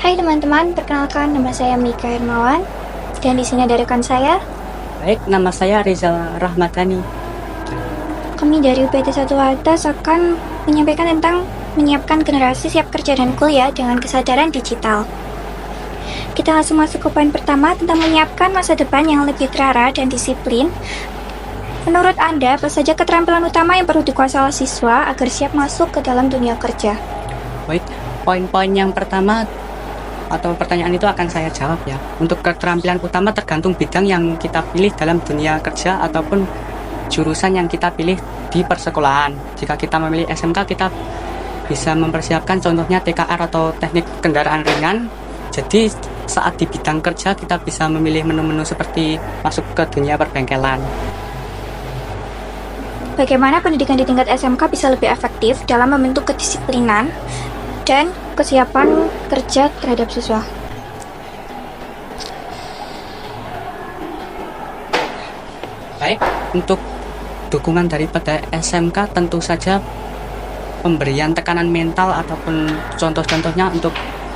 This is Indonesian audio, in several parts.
Hai teman-teman, perkenalkan nama saya Mika Hermawan dan di sini ada rekan saya. Baik, nama saya Rizal Rahmatani. Kami dari UPT 1 Atas akan menyampaikan tentang menyiapkan generasi siap kerja dan kuliah dengan kesadaran digital. Kita langsung masuk ke poin pertama tentang menyiapkan masa depan yang lebih terarah dan disiplin. Menurut Anda, apa saja keterampilan utama yang perlu dikuasai oleh siswa agar siap masuk ke dalam dunia kerja? Baik, poin-poin yang pertama atau pertanyaan itu akan saya jawab ya. Untuk keterampilan utama tergantung bidang yang kita pilih dalam dunia kerja ataupun jurusan yang kita pilih di persekolahan. Jika kita memilih SMK, kita bisa mempersiapkan contohnya TKR atau teknik kendaraan ringan. Jadi saat di bidang kerja kita bisa memilih menu-menu seperti masuk ke dunia perbengkelan. Bagaimana pendidikan di tingkat SMK bisa lebih efektif dalam membentuk kedisiplinan dan kesiapan kerja terhadap siswa? Baik, untuk dukungan daripada SMK tentu saja pemberian tekanan mental ataupun contoh-contohnya untuk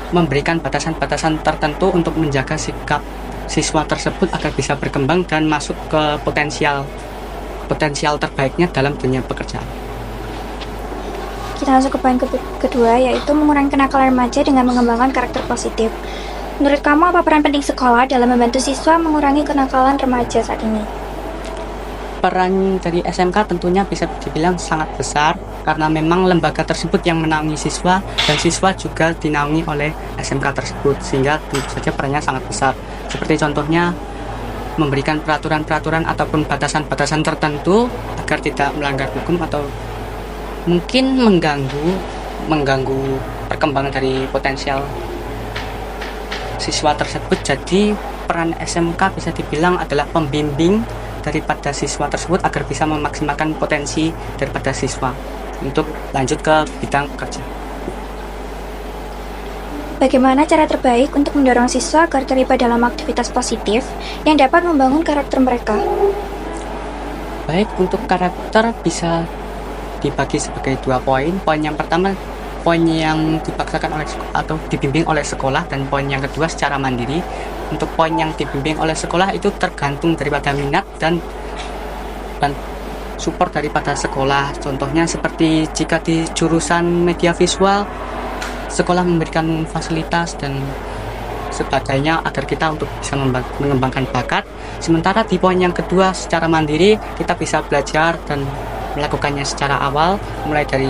memberikan batasan-batasan tertentu untuk menjaga sikap siswa tersebut agar bisa berkembang dan masuk ke potensial terbaiknya dalam dunia pekerjaan. Kita masuk ke poin kedua, yaitu mengurangi kenakalan remaja dengan mengembangkan karakter positif. Menurut kamu, apa peran penting sekolah dalam membantu siswa mengurangi kenakalan remaja saat ini? Peran dari SMK tentunya bisa dibilang sangat besar karena memang lembaga tersebut yang menaungi siswa dan siswa juga dinaungi oleh SMK tersebut, sehingga tentu saja perannya sangat besar. Seperti contohnya memberikan peraturan-peraturan ataupun batasan-batasan tertentu agar tidak melanggar hukum atau mungkin mengganggu perkembangan dari potensial siswa tersebut. Jadi peran SMK bisa dibilang adalah pembimbing daripada siswa tersebut agar bisa memaksimalkan potensi daripada siswa untuk lanjut ke bidang kerja. Bagaimana cara terbaik untuk mendorong siswa agar terlibat dalam aktivitas positif yang dapat membangun karakter mereka? Baik, untuk karakter bisa dibagi sebagai 2 poin. Poin yang pertama, poin yang dipaksakan oleh atau dibimbing oleh sekolah, dan poin yang kedua secara mandiri. Untuk poin yang dibimbing oleh sekolah itu tergantung daripada minat dan support daripada sekolah. Contohnya seperti jika di jurusan media visual, sekolah memberikan fasilitas dan sebagainya agar kita untuk bisa mengembangkan bakat. Sementara di poin yang kedua secara mandiri, kita bisa belajar dan melakukannya secara awal, mulai dari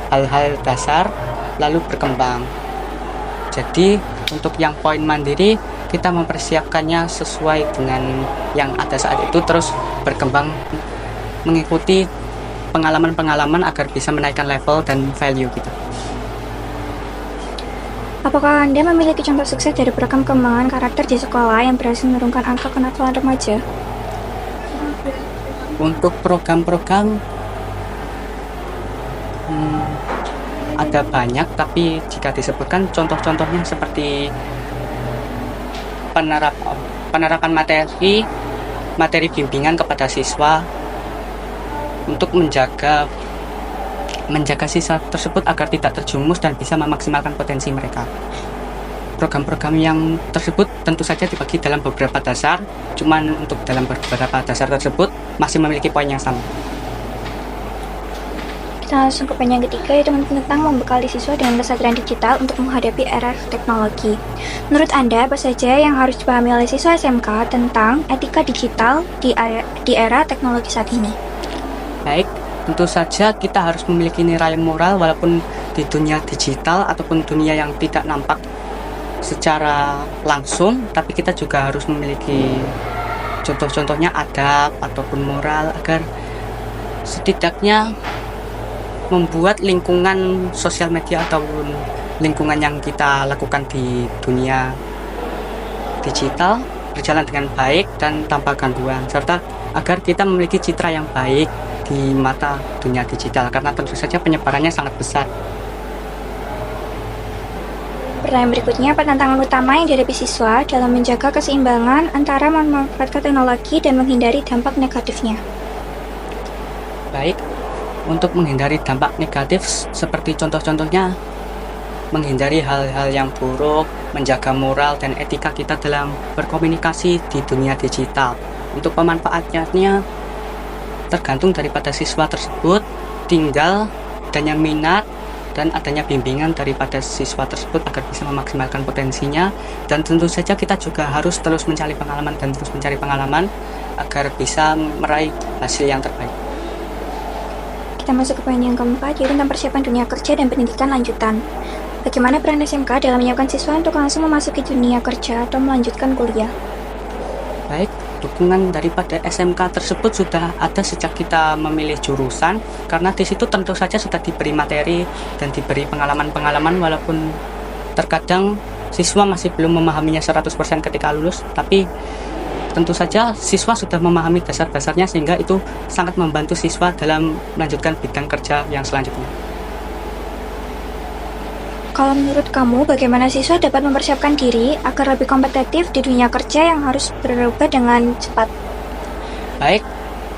hal-hal dasar lalu berkembang. Jadi untuk yang poin mandiri, kita mempersiapkannya sesuai dengan yang ada saat itu, terus berkembang mengikuti pengalaman-pengalaman agar bisa menaikkan level dan value kita. Apakah Anda memiliki contoh sukses dari program pengembangan karakter di sekolah yang berhasil menurunkan angka kenakalan remaja? Untuk program-program ada banyak, tapi jika disebutkan contoh-contohnya seperti penerapan materi bimbingan kepada siswa untuk menjaga siswa tersebut agar tidak terjumus dan bisa memaksimalkan potensi mereka. Program-program yang tersebut tentu saja dibagi dalam beberapa dasar, cuman untuk dalam beberapa dasar tersebut masih memiliki poin yang sama. Kita langsung ke poin yang ketiga, yaitu tentang membekali siswa dengan kesadaran digital untuk menghadapi era teknologi. Menurut Anda, apa saja yang harus dipahami oleh siswa SMK tentang etika digital di era teknologi saat ini? Baik, tentu saja kita harus memiliki nilai moral walaupun di dunia digital ataupun dunia yang tidak nampak secara langsung, tapi kita juga harus memiliki contoh-contohnya adab ataupun moral agar setidaknya membuat lingkungan sosial media ataupun lingkungan yang kita lakukan di dunia digital berjalan dengan baik dan tanpa gangguan, serta agar kita memiliki citra yang baik di mata dunia digital, karena tentu saja penyebarannya sangat besar. Pertanyaan berikutnya, apa tantangan utama yang dihadapi siswa dalam menjaga keseimbangan antara memanfaatkan teknologi dan menghindari dampak negatifnya? Baik, untuk menghindari dampak negatif seperti contoh-contohnya menghindari hal-hal yang buruk, menjaga moral dan etika kita dalam berkomunikasi di dunia digital. Untuk pemanfaatnya tergantung daripada siswa tersebut, tinggal adanya minat dan adanya bimbingan daripada siswa tersebut agar bisa memaksimalkan potensinya. Dan tentu saja kita juga harus terus mencari pengalaman agar bisa meraih hasil yang terbaik. Kita masuk ke poin yang keempat, yaitu tentang persiapan dunia kerja dan pendidikan lanjutan. Bagaimana peran SMK dalam menyiapkan siswa untuk langsung memasuki dunia kerja atau melanjutkan kuliah? Baik, dukungan daripada SMK tersebut sudah ada sejak kita memilih jurusan, karena di situ tentu saja sudah diberi materi dan diberi pengalaman-pengalaman, walaupun terkadang siswa masih belum memahaminya 100% ketika lulus, tapi tentu saja siswa sudah memahami dasar-dasarnya sehingga itu sangat membantu siswa dalam melanjutkan bidang kerja yang selanjutnya. Kalau menurut kamu, bagaimana siswa dapat mempersiapkan diri agar lebih kompetitif di dunia kerja yang harus berubah dengan cepat? Baik,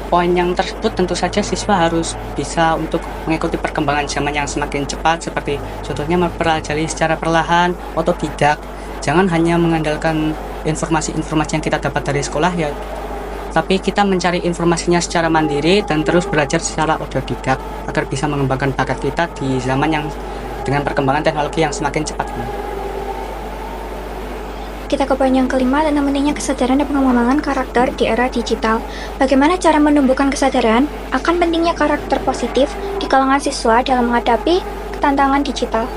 poin yang tersebut tentu saja siswa harus bisa untuk mengikuti perkembangan zaman yang semakin cepat, seperti contohnya mempelajari secara perlahan, otodidak. Jangan hanya mengandalkan informasi-informasi yang kita dapat dari sekolah ya, tapi kita mencari informasinya secara mandiri dan terus belajar secara otodidak agar bisa mengembangkan bakat kita di zaman yang dengan perkembangan teknologi yang semakin cepat ini. Kita ke poin yang kelima, tentang pentingnya kesadaran dan pengembangan karakter di era digital. Bagaimana cara menumbuhkan kesadaran akan pentingnya karakter positif di kalangan siswa dalam menghadapi tantangan digital?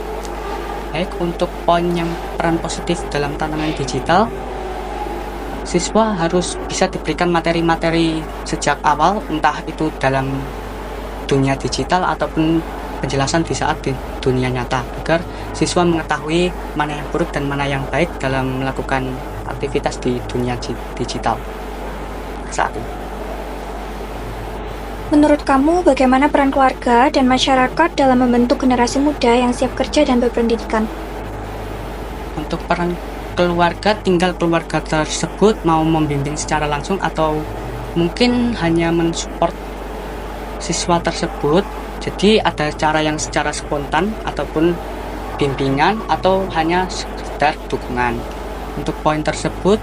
Baik, untuk poin yang peran positif dalam tantangan digital, siswa harus bisa diberikan materi-materi sejak awal, entah itu dalam dunia digital ataupun penjelasan di saat di dunia nyata, agar siswa mengetahui mana yang buruk dan mana yang baik dalam melakukan aktivitas di dunia digital saat ini. Menurut kamu, bagaimana peran keluarga dan masyarakat dalam membentuk generasi muda yang siap kerja dan berpendidikan? Untuk peran keluarga, tinggal keluarga tersebut mau membimbing secara langsung atau mungkin hanya mensupport siswa tersebut. Jadi ada cara yang secara spontan ataupun bimbingan atau hanya sekedar dukungan. Untuk poin tersebut,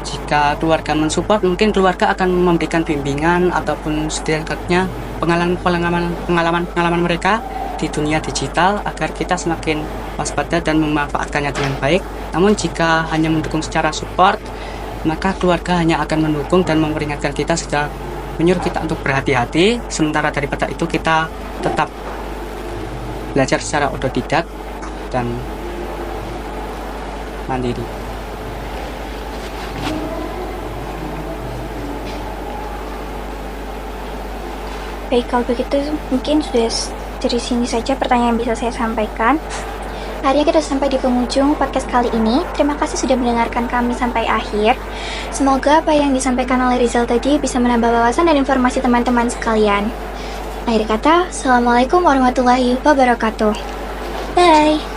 jika keluarga mensupport, mungkin keluarga akan memberikan bimbingan ataupun setidaknya pengalaman mereka di dunia digital agar kita semakin waspada dan memanfaatkannya dengan baik. Namun jika hanya mendukung secara support, maka keluarga hanya akan mendukung dan memperingatkan kita, sudah menyuruh kita untuk berhati-hati. Sementara daripada itu kita tetap belajar secara otodidak dan mandiri. Baik, kalau begitu mungkin sudah dari sini saja pertanyaan yang bisa saya sampaikan. Akhirnya kita sampai di penghujung podcast kali ini. Terima kasih sudah mendengarkan kami sampai akhir. Semoga apa yang disampaikan oleh Rizal tadi bisa menambah wawasan dan informasi teman-teman sekalian. Akhir kata, Assalamualaikum warahmatullahi wabarakatuh. Bye!